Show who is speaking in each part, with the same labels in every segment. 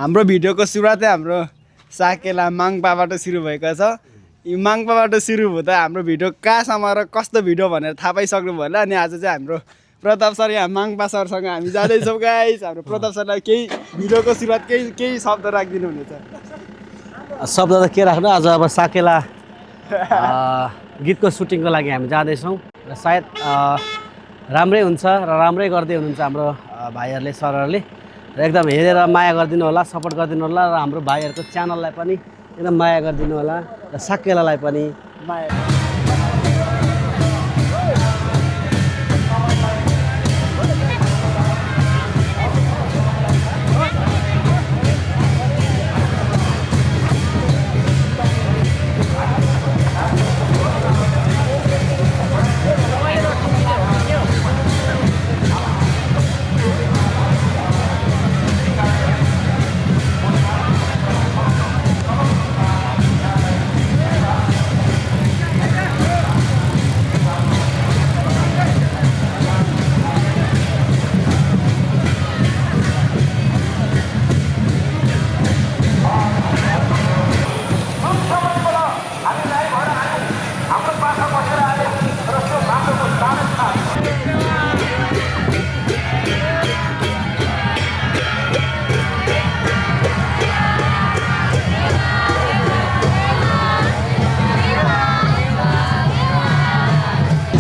Speaker 1: हाम्रो भिडियोको सुरुवातै हाम्रो साकेला माङपाबाट सुरु भएको छ। यो माङपाबाट सुरु हुँदा हाम्रो भिडियो कहाँसम्म र कस्तो भिडियो भनेर थाहा पाइसक्नु भयो होला। अनि आज चाहिँ हाम्रो प्रताप सर यहाँ माङपा सरसँग हामी जाँदैछौँ गाइस। हाम्रो प्रताप सरलाई केही भिडियोको सुरुवात केही शब्द राखिदिनु हुनेछ।
Speaker 2: शब्द त के राख्नु, आज अब साकेला गीतको सुटिङको लागि हामी जाँदैछौँ र सायद राम्रै हुन्छ र राम्रै गर्दै हुनुहुन्छ हाम्रो भाइहरूले, सरहरूले। र एकदम हेरेर माया गरिदिनु होला, सपोर्ट गरिदिनु होला र हाम्रो भाइहरूको च्यानललाई पनि एकदम माया गरिदिनु होला र साकेलालाई पनि
Speaker 1: माया।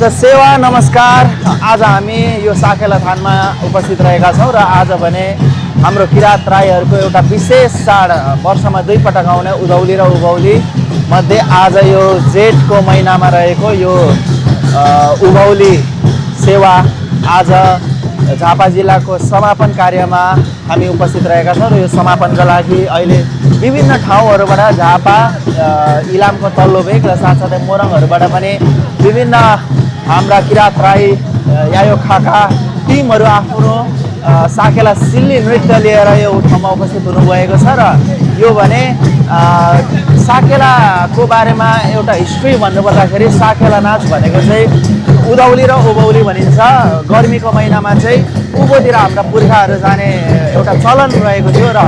Speaker 3: सेवा नमस्कार। आज हामी यो साकेला थानमा उपस्थित रहेका छौँ र आज भने हाम्रो किरात राईहरूको एउटा विशेष चाड, वर्षमा 2 पटक आउने उधौली र उभौली मध्ये आज यो जेठको महिनामा रहेको यो उभौली सेवा आज झापा जिल्लाको समापन कार्यमा हामी उपस्थित रहेका छौँ। र यो समापनका लागि अहिले विभिन्न ठाउँहरूबाट झापा, इलामको तल्लो भेग र साथसाथै मोरङहरूबाट पनि विभिन्न हाम्रा किरात राई, यायो खाका टिमहरू आफ्नो साकेला सिल्ली नृत्य लिएर यो ठाउँमा उपस्थित हुनुभएको छ। र यो भने साकेलाको बारेमा एउटा हिस्ट्री भन्नुपर्दाखेरि साकेला नाच भनेको चाहिँ उधौली र उभौली भनिन्छ। गर्मीको महिनामा चाहिँ उँभोतिर हाम्रा पुर्खाहरू जाने एउटा चलन रहेको थियो र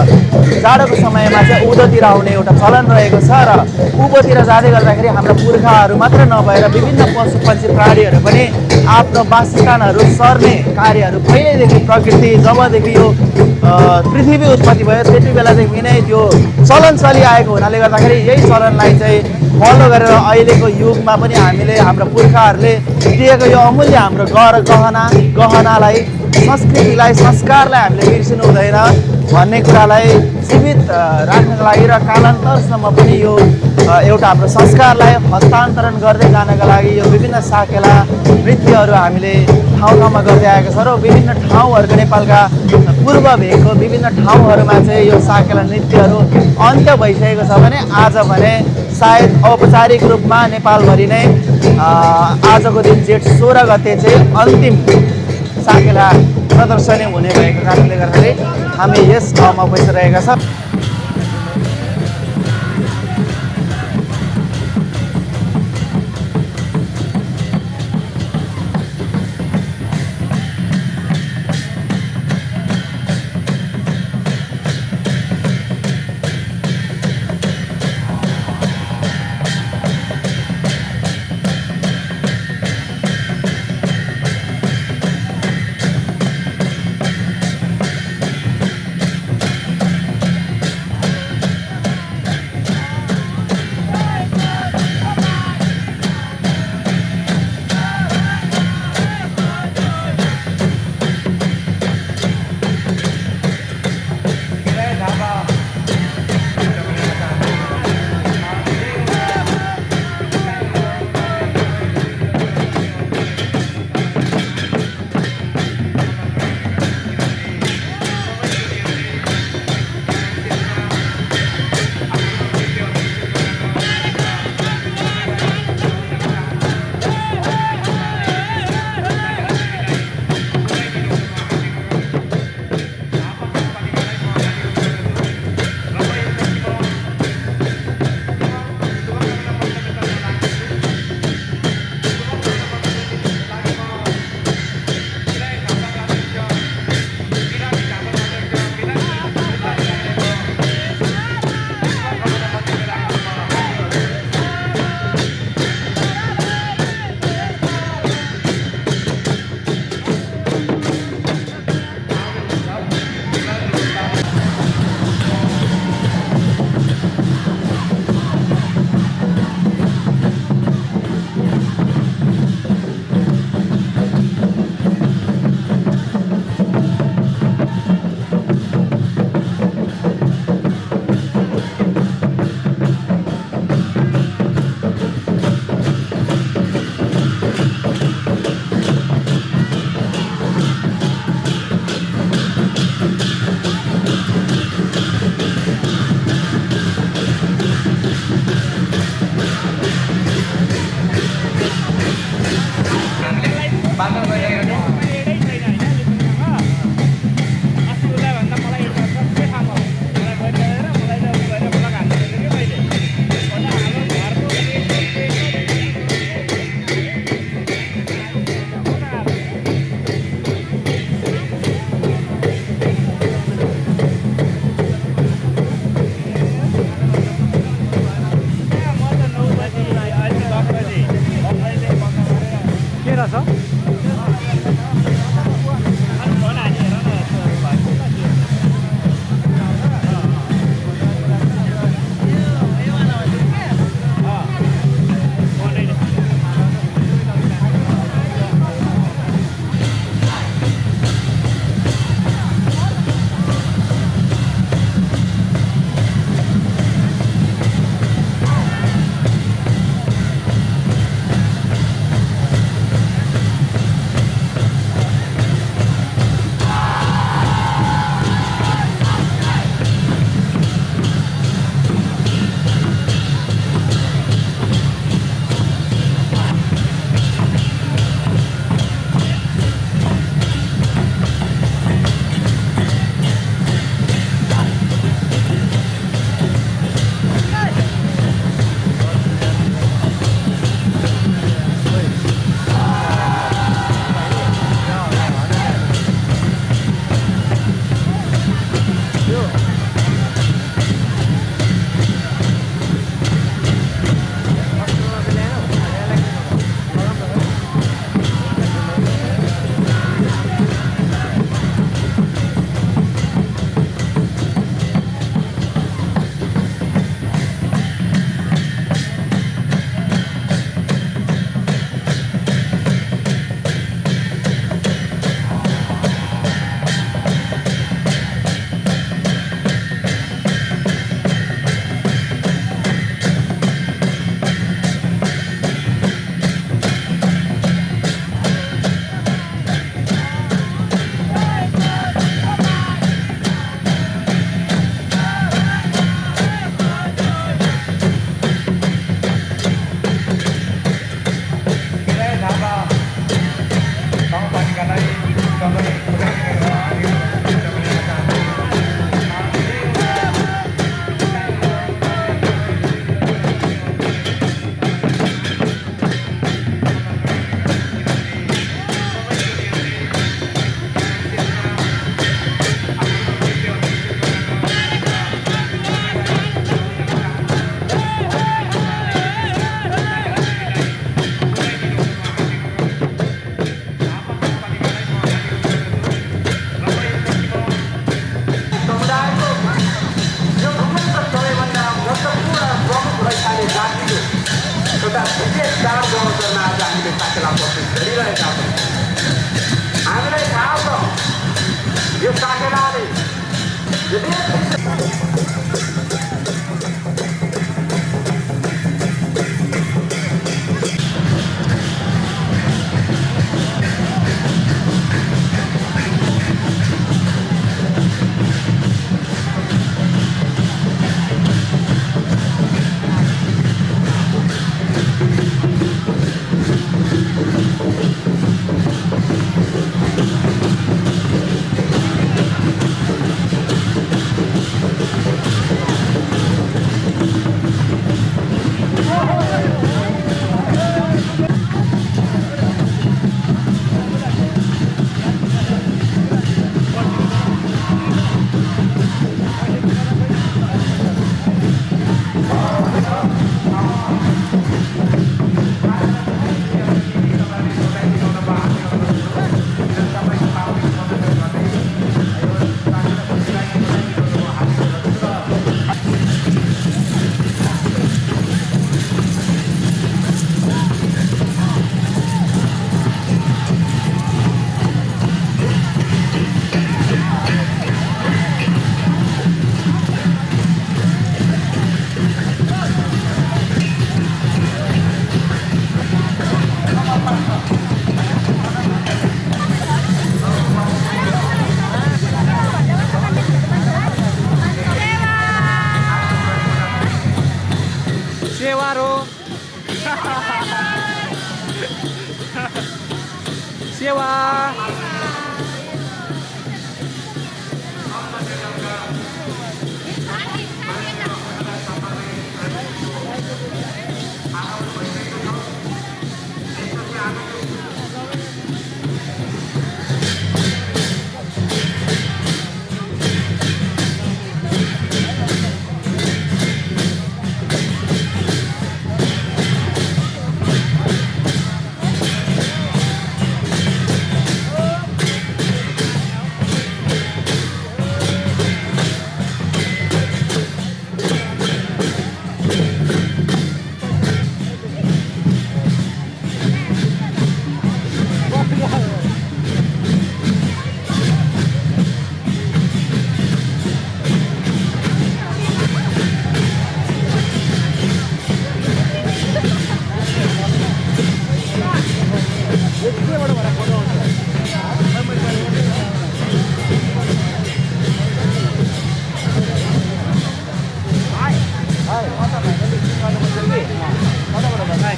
Speaker 3: जाडोको समयमा चाहिँ उँधोतिर आउने एउटा चलन रहेको छ। र उँभोतिर जाँदै गर्दाखेरि हाम्रा पुर्खाहरू मात्र नभएर विभिन्न पशु पक्षी प्राणीहरू पनि आफ्नो वासस्थानहरू सर्ने कार्यहरू पहिल्यैदेखि प्रकृति जबदेखि यो पृथ्वी उत्पत्ति भयो त्यति बेलादेखि नै त्यो चलन चलिआएको हुनाले गर्दाखेरि यही चलनलाई चाहिँ फलो गरेर अहिलेको युगमा पनि हामीले हाम्रो पुर्खाहरूले दिएको यो अमूल्य हाम्रो गहनालाई, संस्कृतिलाई, संस्कारलाई हामीले बिर्सिनु हुँदैन भन्ने कुरालाई जीवित राख्नको लागि र कालान्तरसम्म पनि यो एउटा हाम्रो संस्कारलाई हस्तान्तरण गर्दै जानको लागि यो विभिन्न साकेला नृत्यहरू हामीले ठाउँ ठाउँमा गर्दै आएको छ। र विभिन्न ठाउँहरूको नेपालका पूर्व भेगको विभिन्न ठाउँहरूमा चाहिँ यो साकेला नृत्यहरू अन्त्य भइसकेको छ भने आज भने सायद औपचारिक रूपमा नेपालभरि नै आजको दिन जेठ 16 गते चाहिँ अन्तिम साकेला प्रदर्शनी हुने भएको कारणले गर्दाखेरि हामी यस ठाउँमा उपस्थित रहेका छौँ।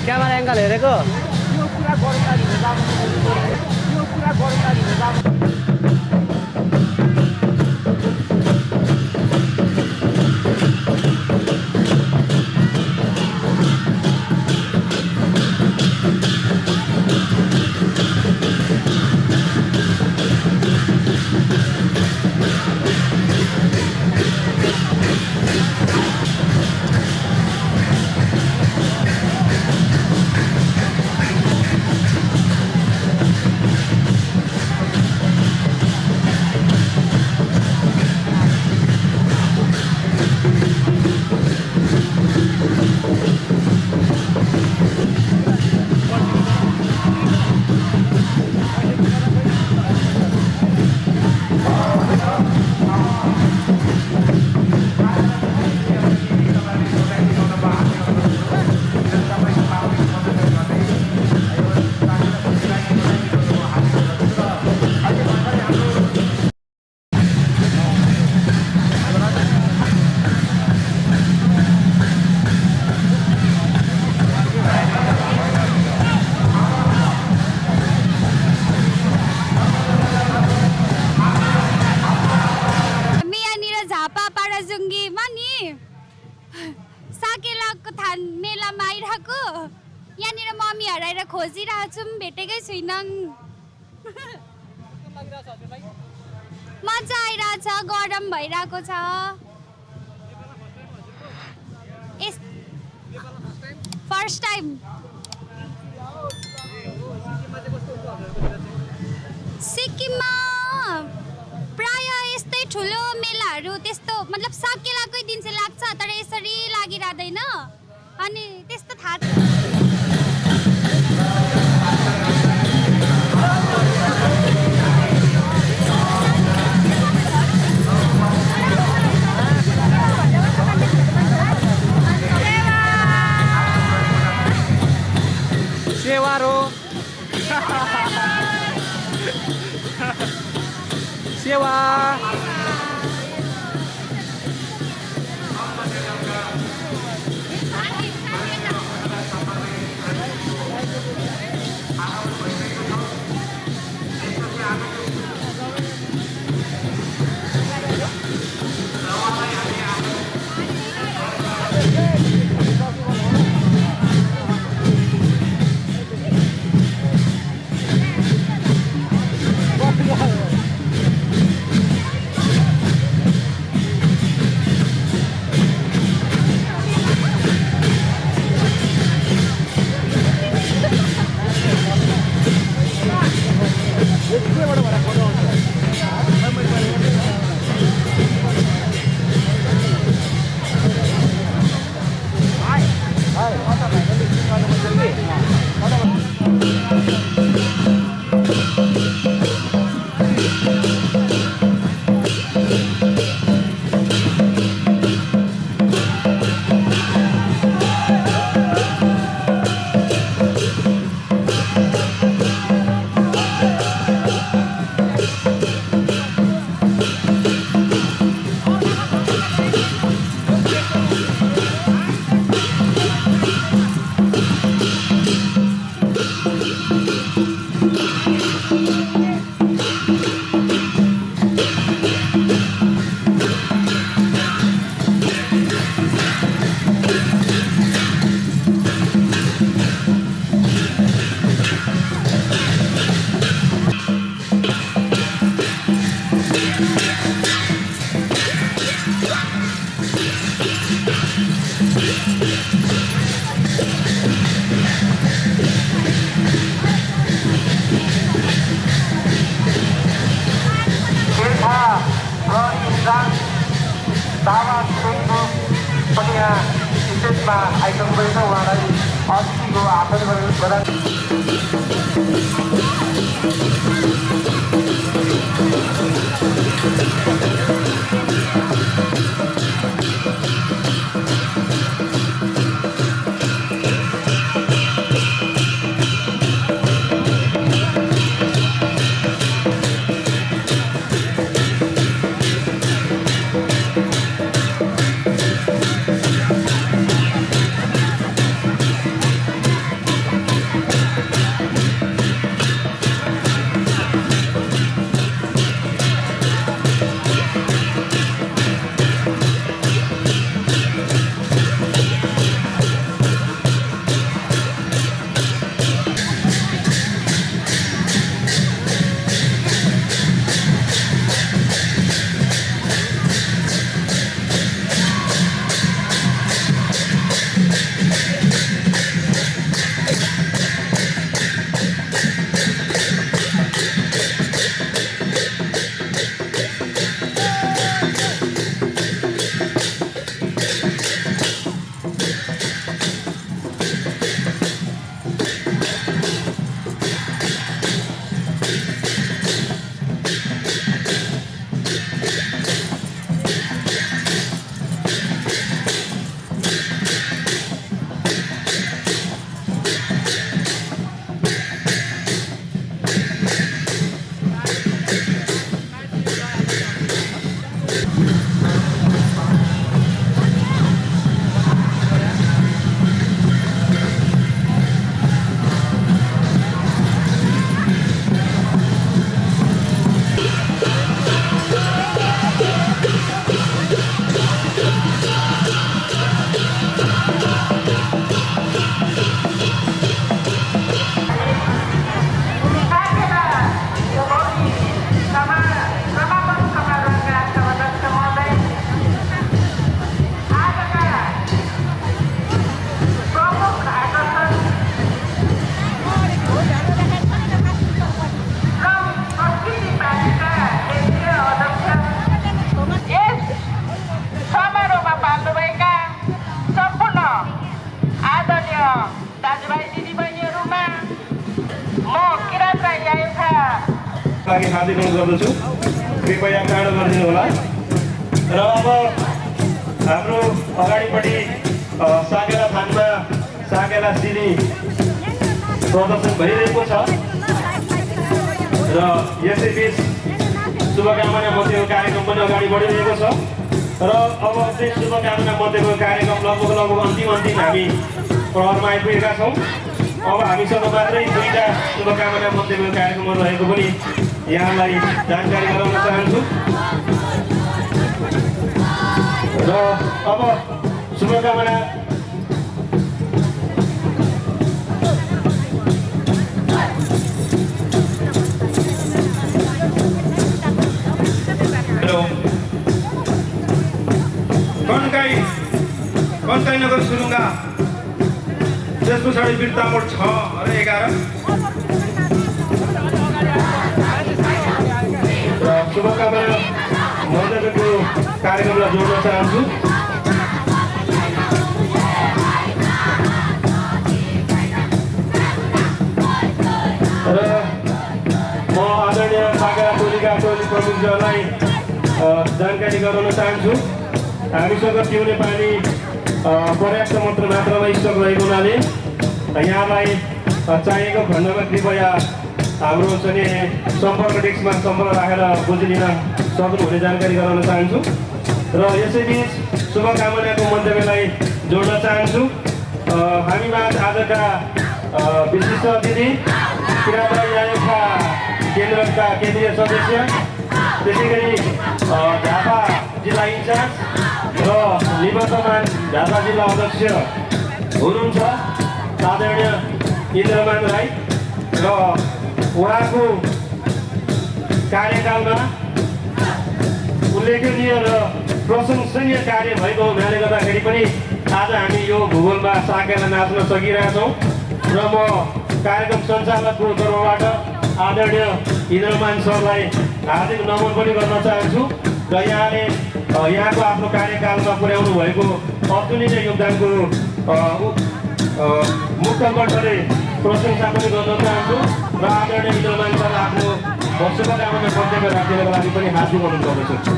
Speaker 2: क्यामेरा एङ्गल हेरेको
Speaker 4: साकेलाको थान मेलामा आइरहेको यहाँनिर मम्मी हराएर खोजिरहेको छौँ भेटेकै छुइनँ मजा आइरहेछ गरम भइरहेको छ फर्स्ट टाइम सिक्किममा प्राय यस्तै ठुलो मेलाहरू त्यस्तो मतलब साकेलाकै दिन चाहिँ लाग्छ तर यसरी लागिरहँदैन अनि त्यस्तो थाहा
Speaker 2: सेवारो सेवा
Speaker 5: दावा सिंहको पनि यहाँ स्टेजमा आइसक्नुभएको छ। उहाँलाई अतिथिको आसन प्रदान
Speaker 6: लागि हार्दिक अनुरोध गर्दछु, कृपया काँडो गरिदिनु होला। र अब हाम्रो अगाडिपट्टि साकेला थानमा साकेला सिनी प्रदर्शन भइरहेको छ र यसैबीच शुभकामना मध्येको कार्यक्रम पनि अगाडि बढिरहेको छ र अब चाहिँ शुभकामना मध्येको कार्यक्रम लगभग अन्तिम हामी प्रहरमा आइपुगेका छौँ। अब हामीसँग मात्रै दुईटा शुभकामना मध्येको कार्यक्रमहरू रहेको पनि यहाँलाई जानकारी गराउन चाहन्छु र अब शुभकामना कन्काई नगर सुरुङ्गा, त्यस पछाडि बिर्तामोड 6 र 11 र शुभकामना मध्यको कार्यक्रमलाई जोड्न चाहन्छु। र म आदरणीय साकेला टोलीका टोली प्रमुखज्यूलाई जानकारी गराउन चाहन्छु, हामीसँग पिउने पानी पर्याप्त मात्रामा स्टक रहेको हुनाले यहाँलाई चाहिएको खण्डमा कृपया हाम्रो चाहिँ सम्पर्क डेस्कमा सम्पर्क राखेर बुझिलिन सक्नुहुने जानकारी गराउन चाहन्छु। र यसैबीच शुभकामनाको मन्तव्यलाई जोड्न चाहन्छु। हामीमा आजका विशिष्ट अतिथि किराँतराई आयोगका केन्द्रका केन्द्रीय सदस्य, त्यसै गरी झापा जिल्ला इन्चार्ज र निवर्तमान झापा जिल्ला अध्यक्ष हुनुहुन्छ आदरणीय इन्द्रमान राई र उहाँको कार्यकालमा उल्लेखनीय र प्रशंसनीय कार्य भएको हुनाले गर्दाखेरि पनि आज हामी यो भूगोलमा साकेला नाच्न सकिरहेछौँ र म कार्यक्रम सञ्चालकको तर्फबाट आदरणीय इन्द्रमान सरलाई हार्दिक नमन पनि गर्न चाहन्छु र यहाँले यहाँको आफ्नो कार्यकालमा पुर्याउनु भएको अतुलनीय योगदानको मुक्त कण्ठले प्रशंसा पनि गर्न चाहन्छु र आदरणीय विद्यमान सरलाई आफ्नो शुभकामना सन्चेतमा राखिदिनको लागि पनि हार्दिक अनुरोध गर्दछु।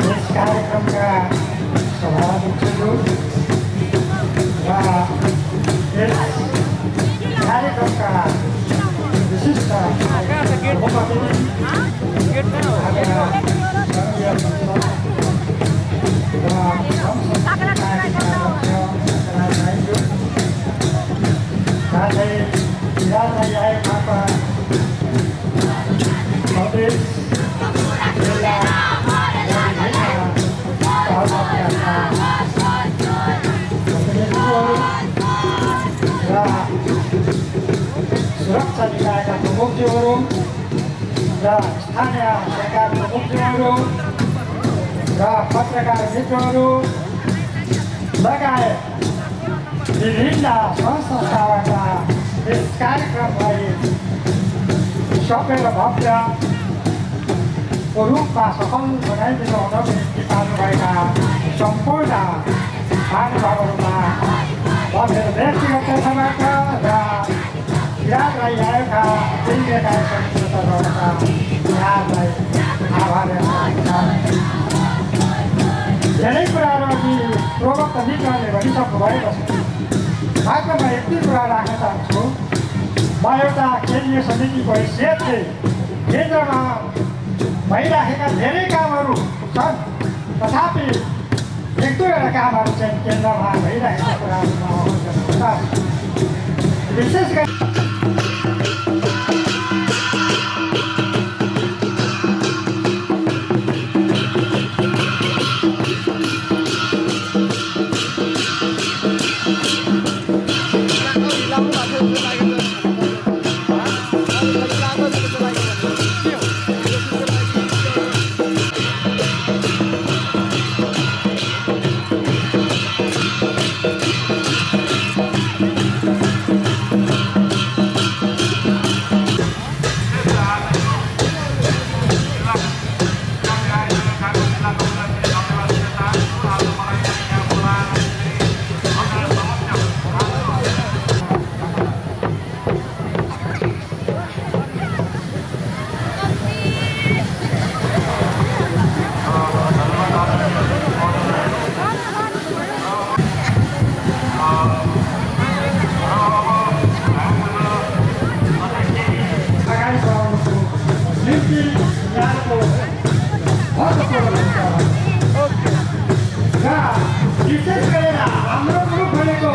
Speaker 5: यस कार्यक्रमका सभामुखहरू र यस कार्यक्रमका विशिष्ट सुरक्षा निकायका प्रमुखज्यूहरू र स्थानीय सरकार प्रमुखज्यूहरू र पत्रकार मित्रहरू लगायत विभिन्न संस्थाहरूका यस कार्यक्रमलाई सफल र भव्य रूपमा सफल बनाइदिनु हुन निम्ति पाल्नुभएका सम्पूर्ण महानुभावहरूमा म मेरो व्यक्तिगत तर्फबाट र किराँतलाई आएका केन्द्रीय कार्यक्रम तर्फबाट यहाँलाई आभार व्यक्त गर्दछु। धेरै कुराहरू अघि प्रवक्त मित्रले भनिसक्नु भएको छ, मात्र म यति कुरा राख्न चाहन्छु। म एउटा केन्द्रीय समितिको हैसियतले केन्द्रमा भइराखेका धेरै कामहरू छन्, तथापि एक दुईवटा कामहरू चाहिँ केन्द्रमा भइरहेका कुराहरूमा अवगत गराउन विशेष गरी विशेष गरेर हाम्रो ग्रुप भनेको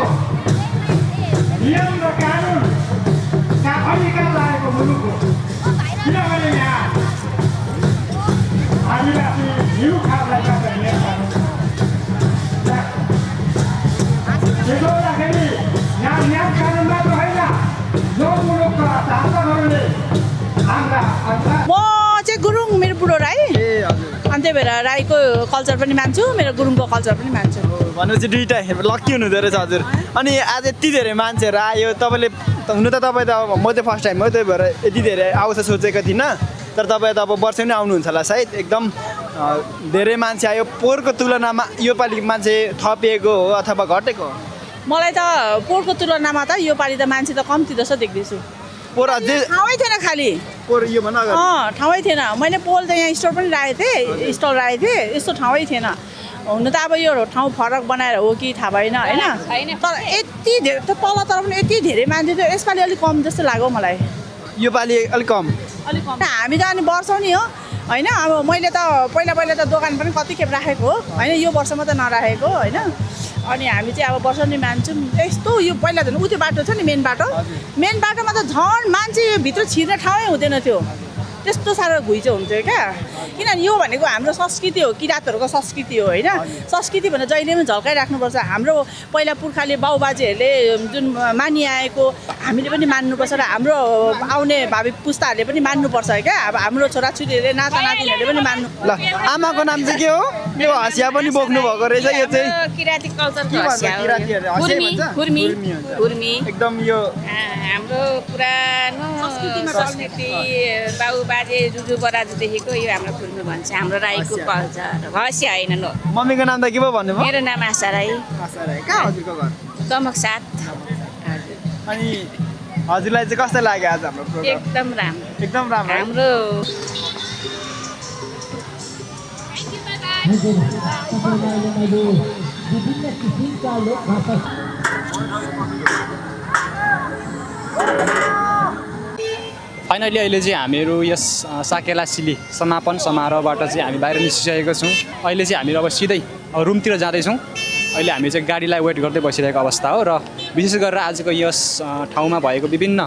Speaker 5: नियम र कानुनका अधिकार लागेको मुलुक हो। किनभने यहाँ आदिवासी हिउ खापलाई मात्र नियम कानुन त्यसो हुँदाखेरि यहाँ नियम कानुन मात्र होइन, यो मुलुकका शासकहरूले हाम्रा
Speaker 7: म चाहिँ गुरुङ, मेरो बुढो राई, अनि त्यही भएर राईको कल्चर पनि मान्छु, मेरो गुरुङको कल्चर पनि मान्छु।
Speaker 1: भनेपछि दुइटा लक्की हुनुहुँदो रहेछ हजुर। अनि आज यति धेरै मान्छेहरू आयो, तपाईँले हुनु त तपाईँ त अब म चाहिँ फर्स्ट टाइम हो, त्यही भएर यति धेरै आउँछ सोचेको थिइनँ, तर तपाईँ त अब वर्ष पनि आउनुहुन्छ होला सायद। एकदम धेरै मान्छे आयो, पोहोरको तुलनामा योपालि मान्छे थपिएको हो अथवा घटेको हो?
Speaker 7: मलाई त पोहोरको तुलनामा त योपालि त मान्छे त कम्ती जस्तो देख्दैछु।
Speaker 1: पोहोर अझै
Speaker 7: ठाउँै थिएन, खालि
Speaker 1: पोहोर यो भन
Speaker 7: ठाउँै थिएन। मैले पोल त यहाँ स्टल पनि राखेको थिएँ, स्टल राखेको थिएँ, यस्तो ठाउँै थिएन। हुनु त अब यो ठाउँ फरक बनाएर हो कि थाहा भएन होइन, तर यति धेरै त तलतिर पनि यति धेरै मान्छे थियो, यसपालि अलिक कम जस्तो लाग्यो मलाई।
Speaker 1: योपालि अलिक कम?
Speaker 7: हामी त अनि वर्षौनी हो होइन। अब मैले त पहिला त दोकान पनि कति खेप राखेको हो होइन, यो वर्षमा त नराखेको होइन। अनि हामी चाहिँ अब वर्षौनी मान्छौँ। यस्तो यो पहिला झन् उत्यो बाटो छ नि, मेन बाटोमा त झन् मान्छे भित्र छिर्ने ठाउँै हुँदैन थियो। त्यस्तो साह्रो घुइँचो हुन्थ्यो क्या किनभने यो भनेको हाम्रो संस्कृति हो किराँतहरूको संस्कृति हो होइन संस्कृति भने जहिले पनि झल्काइराख्नुपर्छ हाम्रो पहिला पुर्खाले बाउबाजेहरूले जुन मानिआएको हामीले पनि मान्नुपर्छ र हाम्रो आउने भावी पुस्ताहरूले पनि मान्नुपर्छ क्या अब हाम्रो छोराछोरीहरूले नातानातिनीहरूले पनि मान्नु
Speaker 1: ल आमाको नाम चाहिँ के हो यो हँसिया पनि बोक्नु भएको रहेछ यो चाहिँ
Speaker 8: किराँती कल्चरको
Speaker 1: के भन्छ
Speaker 8: हँसिया हो।
Speaker 1: किराँतीहरूले हँसिया
Speaker 8: खुर्मी
Speaker 1: भन्छ
Speaker 8: खुर्मी
Speaker 1: हुन्छ।
Speaker 8: खुर्मी
Speaker 1: एकदम यो
Speaker 8: हाम्रो पुरानो संस्कृति बाउ बाजे जुजु बराजुदेखिको यो हाम्रो खुर्मी भन्छ हाम्रो राईको कल्चर हँसिया होइन नो
Speaker 1: मम्मीको नाम त के पो भन्नुभयो
Speaker 8: मेरो नाम आशा राई
Speaker 1: आशा राई कहाँ हजुरको घर
Speaker 8: दमक साथ
Speaker 1: अनि हजुरलाई चाहिँ कस्तो लाग्यो आज हाम्रो प्रोग्राम
Speaker 8: एकदम राम्रो
Speaker 1: एकदम राम्रो है?
Speaker 8: हाम्रो
Speaker 9: फाइनली अहिले चाहिँ हामीहरू यस साकेला सिली समापन समारोहबाट चाहिँ हामी बाहिर निस्किसकेको छौँ अहिले चाहिँ हामीहरू अब सिधै रुमतिर जाँदैछौँ अहिले हामी चाहिँ गाडीलाई वेट गर्दै बसिरहेको अवस्था हो र विशेष गरेर आजको यस ठाउँमा भएको विभिन्न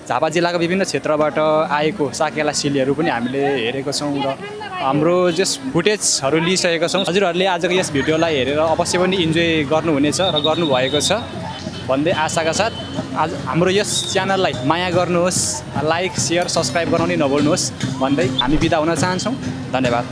Speaker 9: झापा जिल्लाको विभिन्न क्षेत्रबाट आएको साकेला सिलीहरू पनि हामीले हेरेको छौँ र हाम्रो जस फुटेजहरू लिइसकेका छौँ हजुरहरूले आजको यस भिडियोलाई हेरेर अवश्य पनि इन्जोय गर्नुहुनेछ र गर्नुभएको छ भन्दै आशाका साथ आज हाम्रो यस च्यानललाई माया गर्नुहोस् लाइक सेयर सब्सक्राइब गराउनै नभुल्नुहोस् भन्दै हामी बिदा हुन चाहन्छौँ धन्यवाद।